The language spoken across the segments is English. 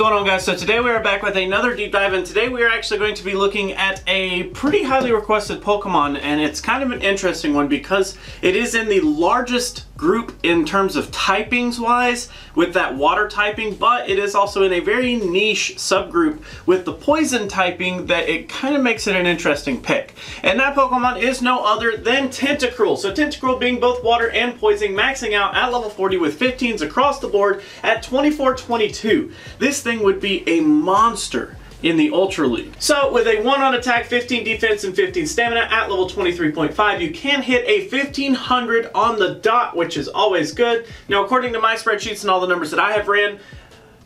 going on, guys? So today we are back with another deep dive, and today we are actually going to be looking at a pretty highly requested Pokemon, and it's kind of an interesting one because it is in the largest group in terms of typings wise with that water typing, but it is also in a very niche subgroup with the poison typing that it kind of makes it an interesting pick. And that Pokemon is no other than Tentacruel. So Tentacruel being both water and poison, maxing out at level 40 with 15s across the board at 24-22. This thing would be a monster in the Ultra League. So with a 1 on attack, 15 defense, and 15 stamina at level 23.5, you can hit a 1500 on the dot, which is always good. Now, according to my spreadsheets and all the numbers that I have ran,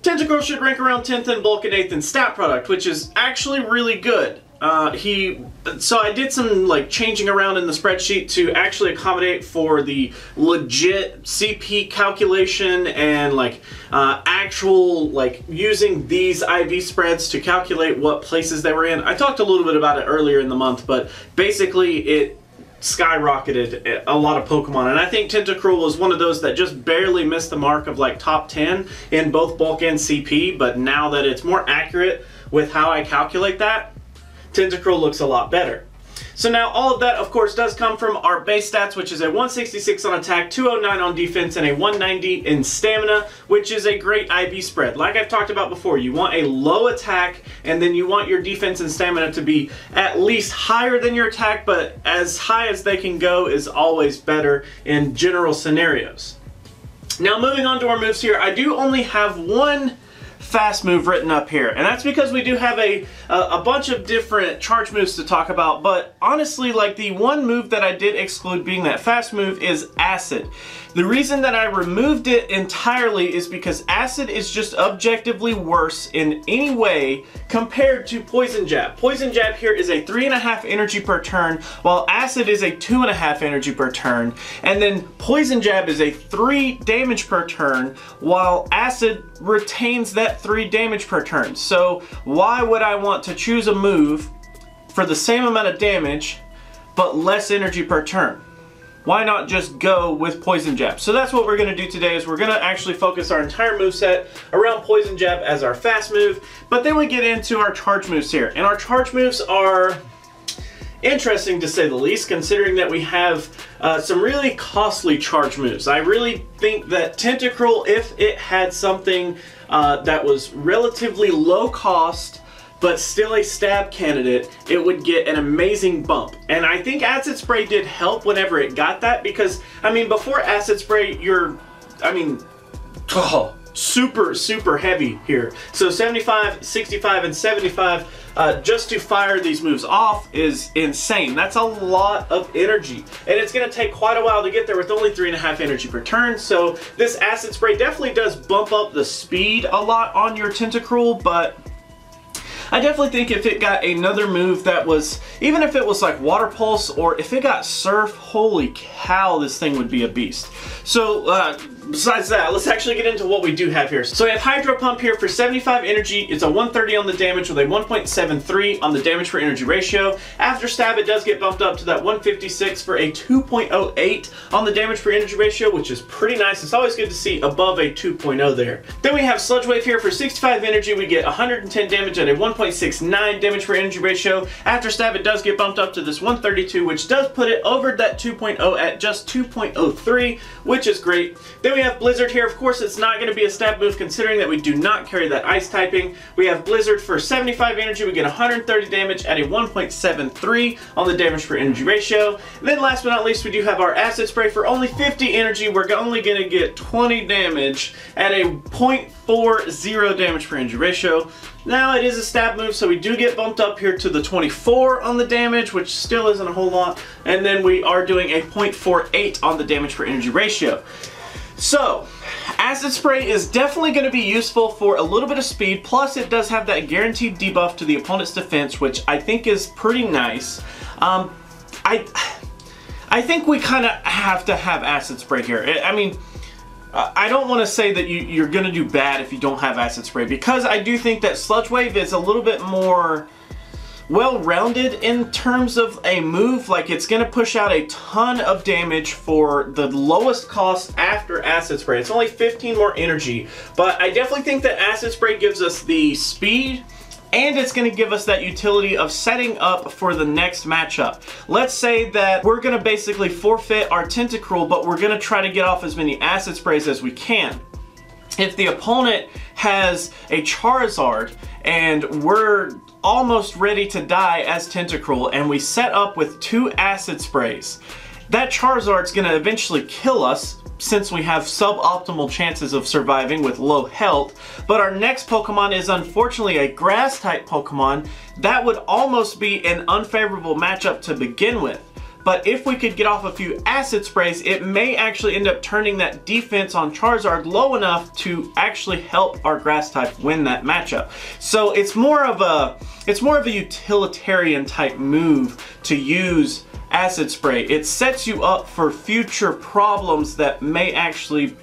Tentacruel should rank around 10th in bulk and 8th in stat product, which is actually really good. So I did some like changing around in the spreadsheet to actually accommodate for the legit CP calculation and like actual like using these IV spreads to calculate what places they were in. I talked a little bit about it earlier in the month, but basically it skyrocketed a lot of Pokemon, and I think Tentacruel was one of those that just barely missed the mark of like top 10 in both bulk and CP, but now that it's more accurate with how I calculate that, Tentacruel looks a lot better. So now all of that, of course, does come from our base stats, which is a 166 on attack, 209 on defense, and a 190 in stamina, which is a great IV spread. Like I've talked about before, you want a low attack, and then you want your defense and stamina to be at least higher than your attack, but as high as they can go is always better in general scenarios. Now moving on to our moves here, I do only have one fast move written up here, and that's because we do have a bunch of different charge moves to talk about, but honestly, like, the one move that I did exclude being that fast move is Acid. The reason that I removed it entirely is because Acid is just objectively worse in any way compared to Poison Jab. Poison Jab here is a 3.5 energy per turn, while Acid is a 2.5 energy per turn, and then Poison Jab is a 3 damage per turn, while Acid retains that 3 damage per turn. So why would I want to choose a move for the same amount of damage but less energy per turn? Why not just go with Poison Jab? So that's what we're going to do today, is we're going to actually focus our entire moveset around Poison Jab as our fast move, but then we get into our charge moves here. And our charge moves are interesting to say the least, considering that we have some really costly charge moves. I really think that Tentacruel, if it had something that was relatively low cost but still a stab candidate, it would get an amazing bump. And I think Acid Spray did help whenever it got that, because, I mean, before Acid Spray, super heavy here. So 75, 65, and 75 just to fire these moves off is insane. That's a lot of energy, and it's going to take quite a while to get there with only 3.5 energy per turn. So this Acid Spray definitely does bump up the speed a lot on your Tentacruel, but I definitely think if it got another move that was, even if it was like Water Pulse, or if it got Surf, holy cow, this thing would be a beast. So besides that, let's actually get into what we do have here. So we have Hydro Pump here for 75 energy. It's a 130 on the damage with a 1.73 on the damage per energy ratio. After stab, it does get bumped up to that 156 for a 2.08 on the damage per energy ratio, which is pretty nice. It's always good to see above a 2.0 there. Then we have Sludge Wave here for 65 energy. We get 110 damage at a 1.69 damage per energy ratio. After stab, it does get bumped up to this 132, which does put it over that 2.0 at just 2.03, which is great. Then we have Blizzard here. Of course, it's not going to be a stab move considering that we do not carry that ice typing. We have Blizzard for 75 energy. We get 130 damage at a 1.73 on the damage per energy ratio. And then last but not least, we do have our Acid Spray for only 50 energy. We're only going to get 20 damage at a 0.40 damage per energy ratio. Now, it is a stab move, so we do get bumped up here to the 24 on the damage, which still isn't a whole lot. And then we are doing a 0.48 on the damage per energy ratio. So, Acid Spray is definitely going to be useful for a little bit of speed, plus it does have that guaranteed debuff to the opponent's defense, which I think is pretty nice. I think we kind of have to have Acid Spray here. I mean, I don't want to say that you're going to do bad if you don't have Acid Spray, because I do think that Sludge Wave is a little bit more well-rounded in terms of a move. Like, it's going to push out a ton of damage for the lowest cost after Acid Spray. It's only 15 more energy, but I definitely think that Acid Spray gives us the speed, and it's going to give us that utility of setting up for the next matchup. Let's say that we're going to basically forfeit our Tentacruel, but we're going to try to get off as many Acid Sprays as we can. If the opponent has a Charizard and we're almost ready to die as Tentacruel and we set up with 2 Acid Sprays, that Charizard's going to eventually kill us, since we have suboptimal chances of surviving with low health. But our next Pokemon is unfortunately a grass type Pokemon. That would almost be an unfavorable matchup to begin with. But if we could get off a few Acid Sprays, it may actually end up turning that defense on Charizard low enough to actually help our grass type win that matchup. So it's more of a utilitarian type move to use Acid Spray. It sets you up for future problems that may actually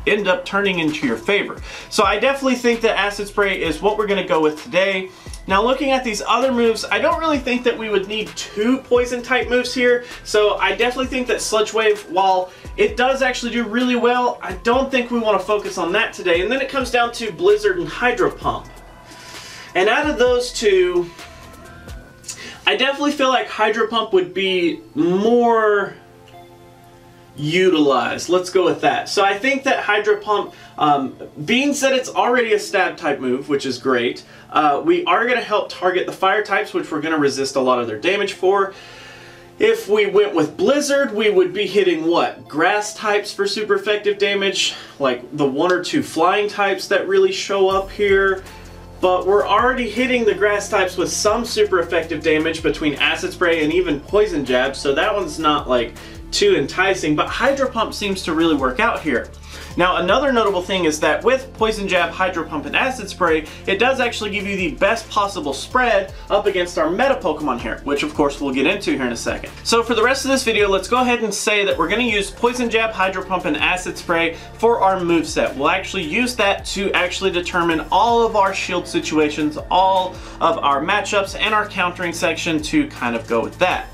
end up turning into your favor. So I definitely think that Acid Spray is what we're going to go with today. Now, looking at these other moves, I don't really think that we would need 2 poison type moves here. So I definitely think that Sludge Wave, while it does actually do really well, I don't think we want to focus on that today. And then it comes down to Blizzard and Hydro Pump. And out of those two, I definitely feel like Hydro Pump would be more utilized. Let's go with that. So I think that Hydro Pump, being that it's already a stab type move, which is great, we are going to help target the fire types, which we're going to resist a lot of their damage for. If we went with Blizzard, we would be hitting what? Grass types for super effective damage, like the 1 or 2 flying types that really show up here. But we're already hitting the grass types with some super effective damage between Acid Spray and even Poison Jab, so that one's not like too enticing, but Hydro Pump seems to really work out here. Now, another notable thing is that with Poison Jab, Hydro Pump, and Acid Spray, it does actually give you the best possible spread up against our meta Pokemon here, which of course we'll get into here in a second. So for the rest of this video, let's go ahead and say that we're going to use Poison Jab, Hydro Pump, and Acid Spray for our moveset. We'll actually use that to actually determine all of our shield situations, all of our matchups, and our countering section to kind of go with that.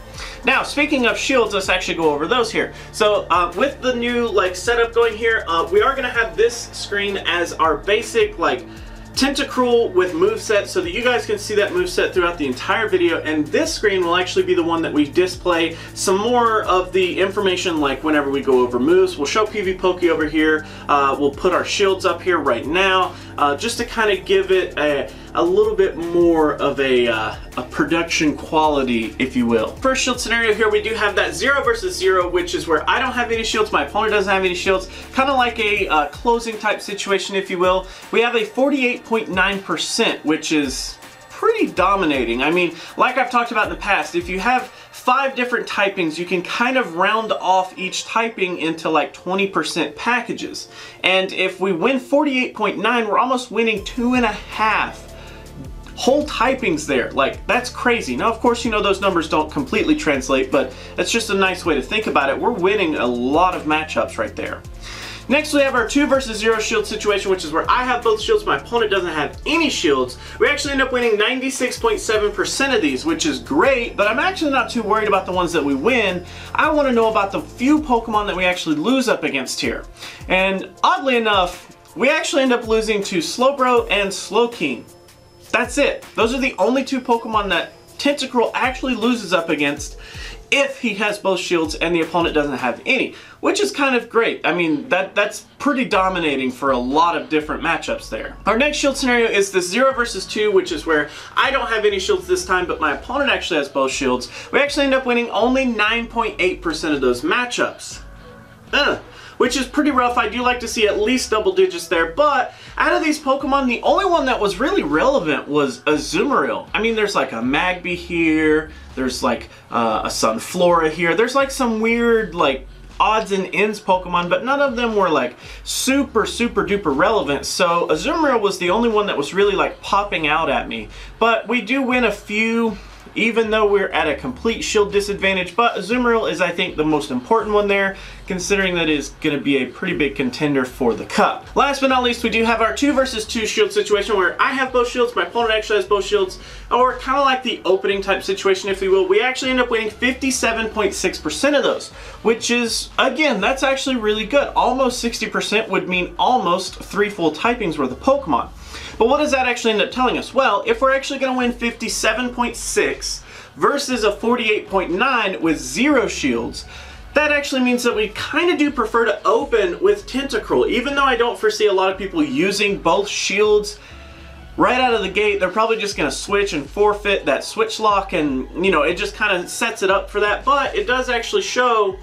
Now, speaking of shields, let's actually go over those here. So with the new setup going here, we are going to have this screen as our basic Tentacruel with moveset, so that you guys can see that moveset throughout the entire video, and this screen will actually be the one that we display some more of the information, like whenever we go over moves. We'll show PvPoke over here, we'll put our shields up here right now, just to kind of give it a little bit more of a production quality, if you will. First shield scenario here, we do have that 0 versus 0, which is where I don't have any shields, my opponent doesn't have any shields, kind of like a closing type situation, if you will. We have a 48.9%, which is pretty dominating. I mean, like I've talked about in the past, if you have 5 different typings, you can kind of round off each typing into like 20% packages. And if we win 48.9, we're almost winning 2.5 whole typings there. Like, that's crazy. Now, of course, you know, those numbers don't completely translate, but that's just a nice way to think about it. We're winning a lot of matchups right there. Next, we have our 2 versus 0 shield situation, which is where I have both shields, my opponent doesn't have any shields. We actually end up winning 96.7% of these, which is great, but I'm actually not too worried about the ones that we win. I want to know about the few Pokemon that we actually lose up against here. And oddly enough, we actually end up losing to Slowbro and Slowking. That's it. Those are the only 2 Pokemon that Tentacruel actually loses up against if he has both shields and the opponent doesn't have any, which is kind of great. I mean, that's pretty dominating for a lot of different matchups there. Our next shield scenario is this 0 versus 2, which is where I don't have any shields this time, but my opponent actually has both shields. We actually end up winning only 9.8% of those matchups. Which is pretty rough. I do like to see at least double digits there, but out of these Pokemon, the only one that was really relevant was Azumarill. I mean, there's like a Magby here, there's like a Sunflora here, there's like some weird like odds and ends Pokemon, but none of them were like super duper relevant. So Azumarill was the only one that was really like popping out at me. But we do win a few even though we're at a complete shield disadvantage, but Azumarill is, I think, the most important one there, considering that is going to be a pretty big contender for the cup. Last but not least, we do have our 2 versus 2 shield situation where I have both shields, my opponent actually has both shields, or kind of like the opening type situation, if you will. We actually end up winning 57.6% of those, which is, again, that's actually really good. Almost 60% would mean almost 3 full typings worth of Pokemon. But what does that actually end up telling us? Well, if we're actually going to win 57.6 versus a 48.9 with 0 shields, that actually means that we kind of do prefer to open with Tentacruel. Even though I don't foresee a lot of people using both shields right out of the gate, they're probably just going to switch and forfeit that switch lock, and you know, it just kind of sets it up for that. But it does actually show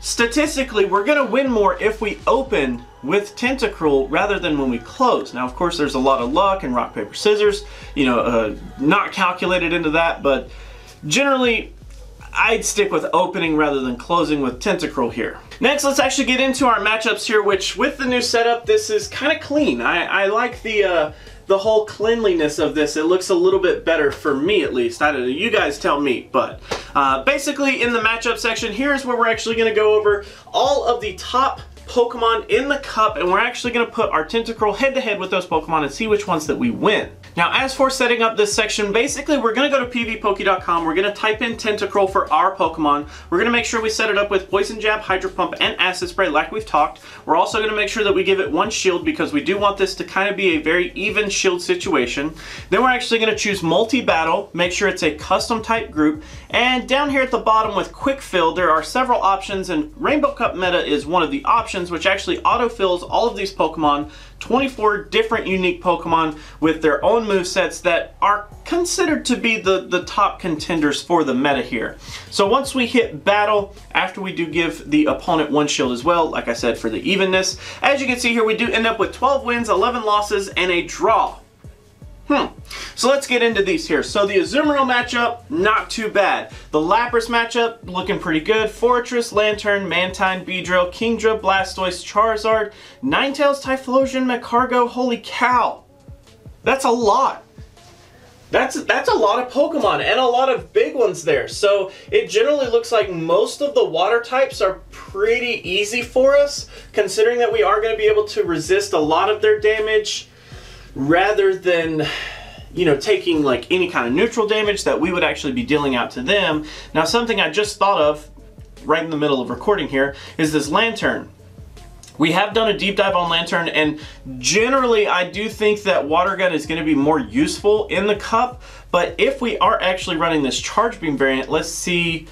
statistically we're going to win more if we open with Tentacruel rather than when we close. Now, of course, there's a lot of luck and rock, paper, scissors, you know, not calculated into that, but generally I'd stick with opening rather than closing with Tentacruel here. Next, let's actually get into our matchups here, which with the new setup, this is kind of clean. I like the whole cleanliness of this. It looks a little bit better for me, at least. I don't know, you guys tell me, but basically in the matchup section, here's where we're actually going to go over all of the top Pokemon in the cup, and we're actually going to put our Tentacruel head-to-head with those Pokemon and see which ones that we win. Now, as for setting up this section, basically we're going to go to pvpoke.com, we're going to type in Tentacruel for our Pokemon, we're going to make sure we set it up with Poison Jab, Hydro Pump, and Acid Spray like we've talked. We're also going to make sure that we give it 1 shield because we do want this to kind of be a very even shield situation. Then we're actually going to choose Multi-Battle, make sure it's a custom type group, and down here at the bottom with Quick Fill, there are several options, and Rainbow Cup Meta is one of the options, which actually autofills all of these Pokemon, 24 different unique Pokemon with their own movesets that are considered to be the top contenders for the meta here. So once we hit battle, after we do give the opponent 1 shield as well, like I said, for the evenness, as you can see here, we do end up with 12 wins, 11 losses, and a draw. So let's get into these here. So the Azumarill matchup, not too bad. The Lapras matchup, looking pretty good. Fortress, Lantern, Mantine, Beedrill, Kingdra, Blastoise, Charizard, Ninetales, Typhlosion, Magcargo. Holy cow. That's a lot. That's a lot of Pokemon and a lot of big ones there. So it generally looks like most of the water types are pretty easy for us, considering that we are going to be able to resist a lot of their damage, rather than, you know, taking like any kind of neutral damage that we would actually be dealing out to them. Now, something I just thought of right in the middle of recording here is this Lantern. We have done a deep dive on Lantern, and generally I do think that Water Gun is going to be more useful in the cup, but if we are actually running this Charge Beam variant, let's see,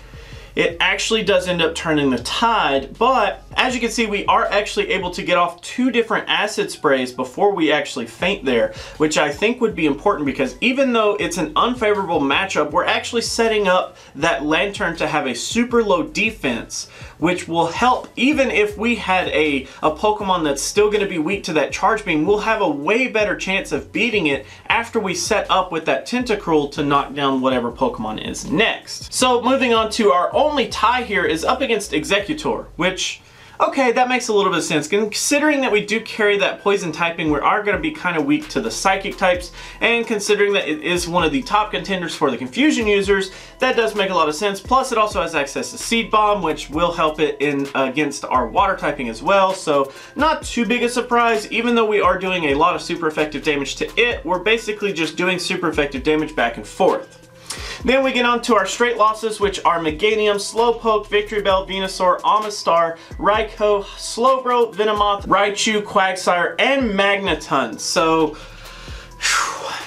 it actually does end up turning the tide, but as you can see, we are actually able to get off 2 different acid sprays before we actually faint there, which I think would be important because even though it's an unfavorable matchup, we're actually setting up that Lantern to have a super low defense, which will help. Even if we had a Pokemon that's still going to be weak to that Charge Beam, we'll have a way better chance of beating it after we set up with that Tentacruel to knock down whatever Pokemon is next. So moving on to our only tie here is up against Executor, which, okay, that makes a little bit of sense. Considering that we do carry that poison typing, we are going to be kind of weak to the psychic types, and considering that it is one of the top contenders for the confusion users, that does make a lot of sense. Plus, it also has access to Seed Bomb, which will help it in against our water typing as well. So not too big a surprise. Even though we are doing a lot of super effective damage to it, we're basically just doing super effective damage back and forth. Then we get on to our straight losses, which are Meganium, Slowpoke, Victreebel, Venusaur, Amistar, Raikou, Slowbro, Venomoth, Raichu, Quagsire, and Magneton. So,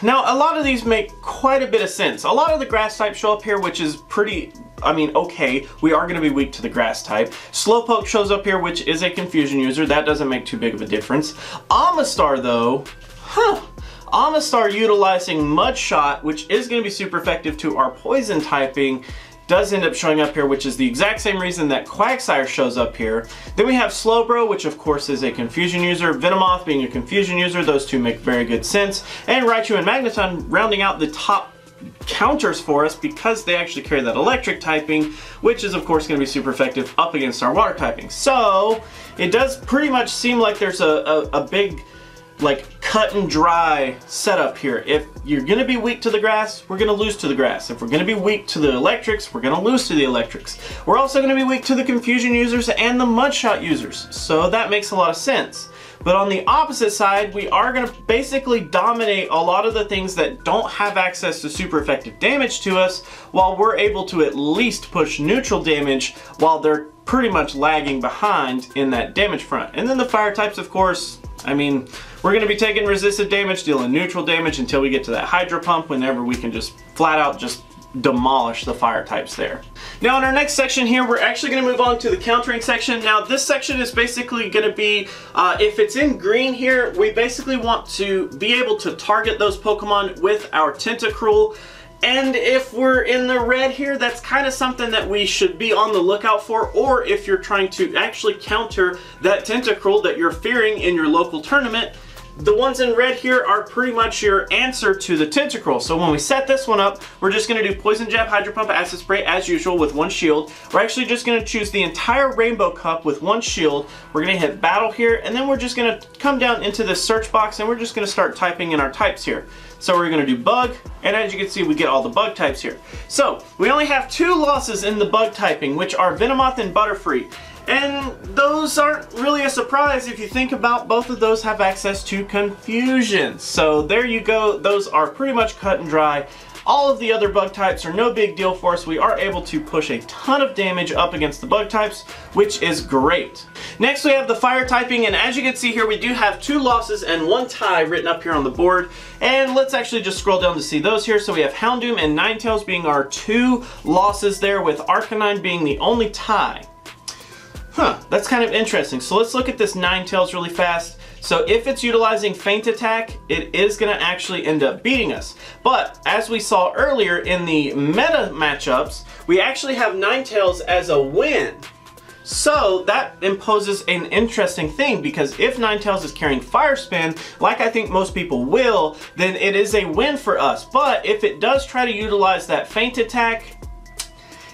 now a lot of these make quite a bit of sense. A lot of the grass types show up here, which is pretty, I mean, okay, we are going to be weak to the grass type. Slowpoke shows up here, which is a confusion user. That doesn't make too big of a difference. Amistar, though, Amistar utilizing Mud Shot, which is going to be super effective to our poison typing, does end up showing up here, which is the exact same reason that Quagsire shows up here. Then we have Slowbro, which of course is a confusion user, Venomoth being a confusion user, those two make very good sense, and Raichu and Magneton rounding out the top counters for us because they actually carry that electric typing, which is of course going to be super effective up against our water typing. So it does pretty much seem like there's a big like cut and dry setup here. If you're gonna be weak to the grass, we're gonna lose to the grass. If we're gonna be weak to the electrics, we're gonna lose to the electrics. We're also gonna be weak to the confusion users and the mudshot users. So that makes a lot of sense. But on the opposite side, we are gonna basically dominate a lot of the things that don't have access to super effective damage to us, while we're able to at least push neutral damage while they're pretty much lagging behind in that damage front. And then the fire types, of course, I mean, we're gonna be taking resistive damage, dealing neutral damage until we get to that Hydro Pump, whenever we can just flat out just demolish the fire types there. Now in our next section here, we're actually going to move on to the countering section. Now this section is basically going to be, if it's in green here, we basically want to be able to target those Pokemon with our Tentacruel. And if we're in the red here, that's kind of something that we should be on the lookout for. Or if you're trying to actually counter that Tentacruel that you're fearing in your local tournament, the ones in red here are pretty much your answer to the Tentacruel. So when we set this one up, we're just going to do Poison Jab, Hydro Pump, Acid Spray as usual with one shield. We're actually just going to choose the entire Rainbow Cup with one shield. We're going to hit Battle here, and then we're just going to come down into this search box and we're just going to start typing in our types here. So we're going to do Bug, and as you can see, we get all the Bug types here. So we only have 2 losses in the Bug typing, which are Venomoth and Butterfree. And those aren't really a surprise if you think about both of those have access to confusion. So there you go, those are pretty much cut and dry. All of the other bug types are no big deal for us. We are able to push a ton of damage up against the bug types, which is great. Next we have the fire typing, and as you can see here, we do have 2 losses and 1 tie written up here on the board. And let's actually just scroll down to see those here. So we have Houndoom and Ninetales being our 2 losses there, with Arcanine being the only tie. That's kind of interesting. So let's look at this Ninetales really fast. So if it's utilizing Feint Attack, it is going to actually end up beating us. But as we saw earlier in the meta matchups, we actually have Ninetales as a win. So that imposes an interesting thing, because if Ninetales is carrying Fire Spin, like I think most people will, then it is a win for us. But if it does try to utilize that Feint Attack,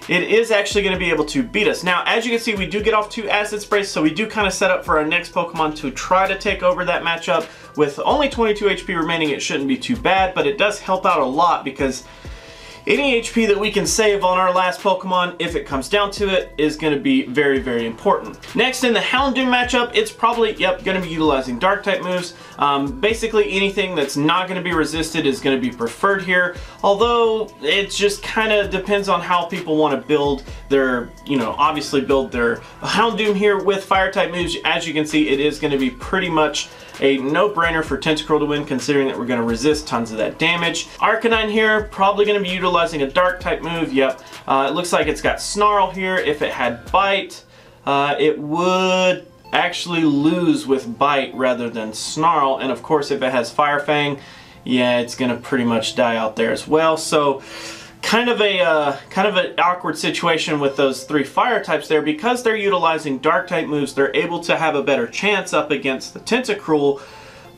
it is actually going to be able to beat us. Now, as you can see, we do get off 2 Acid Sprays, so we do kind of set up for our next Pokemon to try to take over that matchup. With only 22 HP remaining, it shouldn't be too bad, but it does help out a lot, because any HP that we can save on our last Pokemon, if it comes down to it, is going to be very, very important. Next, in the Houndoom matchup, it's probably, going to be utilizing Dark-type moves. Basically, anything that's not going to be resisted is going to be preferred here, although it just kind of depends on how people want to build their, obviously build their Houndoom here with Fire-type moves. As you can see, it is going to be pretty much a no-brainer for Tentacruel to win, considering that we're going to resist tons of that damage. Arcanine here, probably going to be utilizing a Dark-type move. Yep, it looks like it's got Snarl here. If it had Bite, it would actually lose with Bite rather than Snarl. And of course, if it has Fire Fang, yeah, it's going to pretty much die out there as well. So kind of an awkward situation with those 3 fire types there. Because they're utilizing dark type moves, they're able to have a better chance up against the Tentacruel,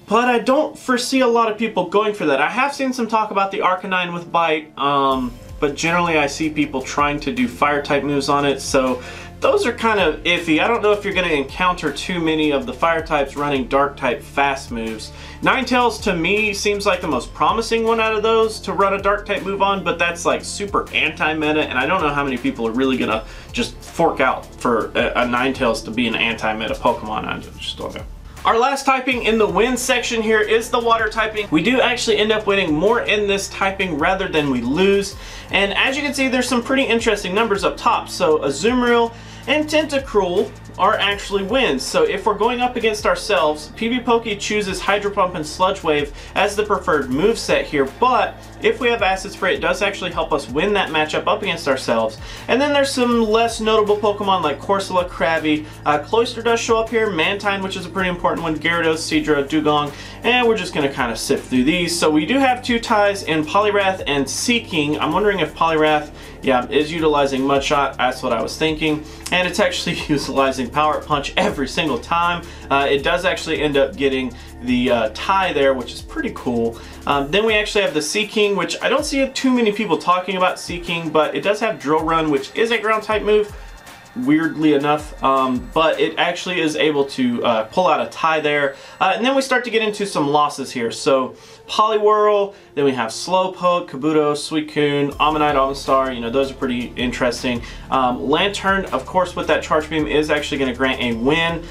but I don't foresee a lot of people going for that. I have seen some talk about the Arcanine with Bite, but generally I see people trying to do fire type moves on it, so those are kind of iffy. I don't know if you're going to encounter too many of the fire types running dark type fast moves. Ninetales to me seems like the most promising one out of those to run a dark type move on, but that's like super anti-meta, and I don't know how many people are really going to just fork out for a Ninetales to be an anti-meta Pokemon. I just don't know. Our last typing in the win section here is the water typing. We do actually end up winning more in this typing rather than we lose. And as you can see, there's some pretty interesting numbers up top. So Azumarill and Tentacruel are actually wins. So if we're going up against ourselves, PvPoke chooses Hydro Pump and Sludge Wave as the preferred moveset here, but if we have Acid Spray, it does actually help us win that matchup up against ourselves. And then there's some less notable Pokemon like Corsola, Krabby, Cloyster does show up here, Mantine, which is a pretty important one, Gyarados, Seadra, Dugong, and we're just going to kind of sift through these. So we do have 2 ties in Poliwrath and Seeking. I'm wondering if Poliwrath, is utilizing Mudshot. That's what I was thinking. And it's actually utilizing Power Punch every single time. It does actually end up getting the tie there, which is pretty cool. Then we actually have the Seeking, which I don't see too many people talking about Seeking, but it does have Drill Run, which is a ground type move. weirdly enough, but it actually is able to pull out a tie there. And then we start to get into some losses here. So Poliwhirl, then we have Slowpoke, Kabuto, Suicune, Ammonite, Amistar, you know, those are pretty interesting. Lantern, of course, with that Charge Beam is actually going to grant a win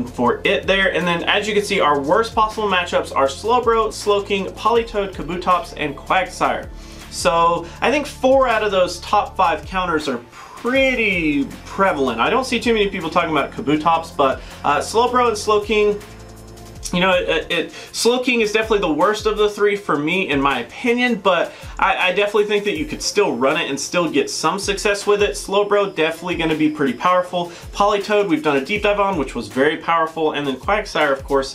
for it there. And then as you can see, our worst possible matchups are Slowbro, Slowking, Politoed, Kabutops, and Quagsire. So I think 4 out of those top 5 counters are pretty prevalent. I don't see too many people talking about Kabutops, but Slowbro and Slowking, you know, Slowking is definitely the worst of the 3 for me, in my opinion, but I definitely think that you could still run it and still get some success with it. Slowbro, definitely going to be pretty powerful. Politoed, we've done a deep dive on, which was very powerful, and then Quagsire, of course,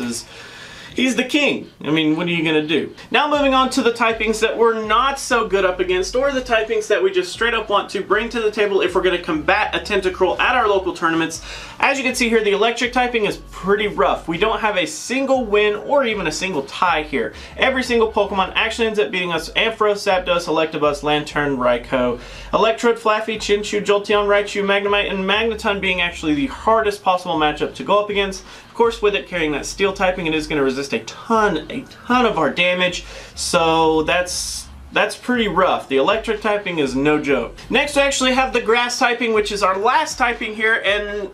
he's the king. I mean, what are you gonna do? Now moving on to the typings that we're not so good up against, or the typings that we just straight up want to bring to the table if we're gonna combat a Tentacruel at our local tournaments. As you can see here, the electric typing is pretty rough. We don't have a single win or even a single tie here. Every single Pokemon actually ends up beating us. Ampharos, Zapdos, Electabuzz, Lantern, Raikou, Electrode, Flaffy, Chinchou, Jolteon, Raichu, Magnemite, and Magneton being actually the hardest possible matchup to go up against. Of course, with it carrying that steel typing, it is going to resist a ton of our damage, so that's pretty rough. The electric typing is no joke. Next, we actually have the grass typing, which is our last typing here, and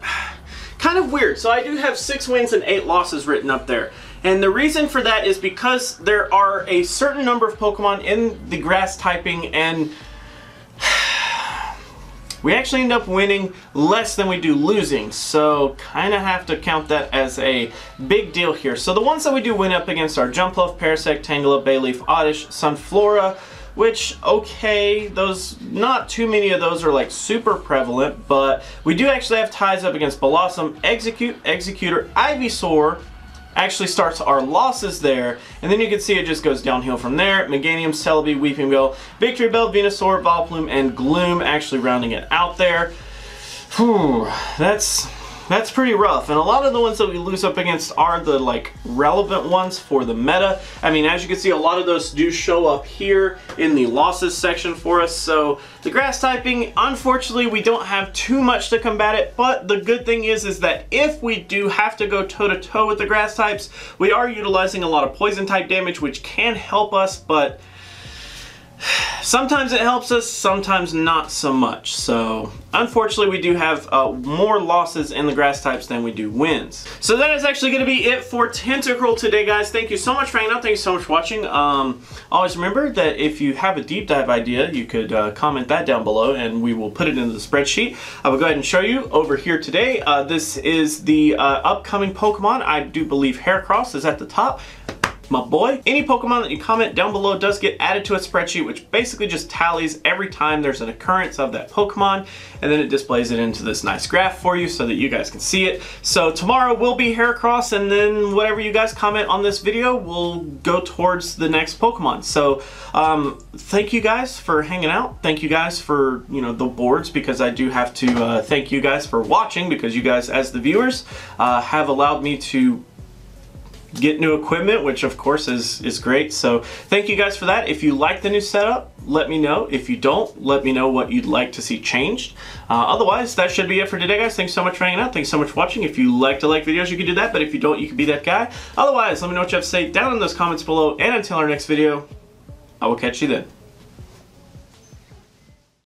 kind of weird. So I do have 6 wins and 8 losses written up there. And the reason for that is because there are a certain number of Pokemon in the grass typing, and we actually end up winning less than we do losing, so kind of have to count that as a big deal here. So the ones that we do win up against are Jumpluff, Parasect, Tangela, Bayleaf, Oddish, Sunflora, which, okay, those, not too many of those are like super prevalent, but we do actually have ties up against Blossom, Execute, Executor, Ivysaur, actually starts our losses there, and then you can see it just goes downhill from there. Meganium, Celebi, Weeping Bell, Victory Bell, Venusaur, Vileplume, and Gloom actually rounding it out there. Whew, that's pretty rough, and a lot of the ones that we lose up against are the like relevant ones for the meta. I mean, as you can see, a lot of those do show up here in the losses section for us. So the grass typing, unfortunately, we don't have too much to combat it, but the good thing is that if we do have to go toe-to-toe with the grass types, we are utilizing a lot of poison type damage, which can help us, but sometimes it helps us, sometimes not so much. So unfortunately, we do have more losses in the grass types than we do wins. So that is actually going to be it for Tentacruel today, guys. Thank you so much for hanging out. Thank you so much for watching. Always remember that if you have a deep dive idea, you could comment that down below and we will put it into the spreadsheet. I will go ahead and show you over here today. This is the upcoming Pokemon. I do believe Heracross is at the top. My boy. Any Pokemon that you comment down below does get added to a spreadsheet, which basically just tallies every time there's an occurrence of that Pokemon, and then it displays it into this nice graph for you so that you guys can see it. So tomorrow will be Heracross, and then whatever you guys comment on this video will go towards the next Pokemon. So thank you guys for hanging out. Thank you guys for, you know, the boards, because I do have to thank you guys for watching, because you guys as the viewers have allowed me to get new equipment, which of course is great. So thank you guys for that. If you like the new setup, let me know. If you don't, let me know what you'd like to see changed. Otherwise, that should be it for today, guys. Thanks so much for hanging out. Thanks so much for watching. If you like to like videos, you can do that, but if you don't, you can be that guy. Otherwise, let me know what you have to say down in those comments below, and until our next video, I will catch you then.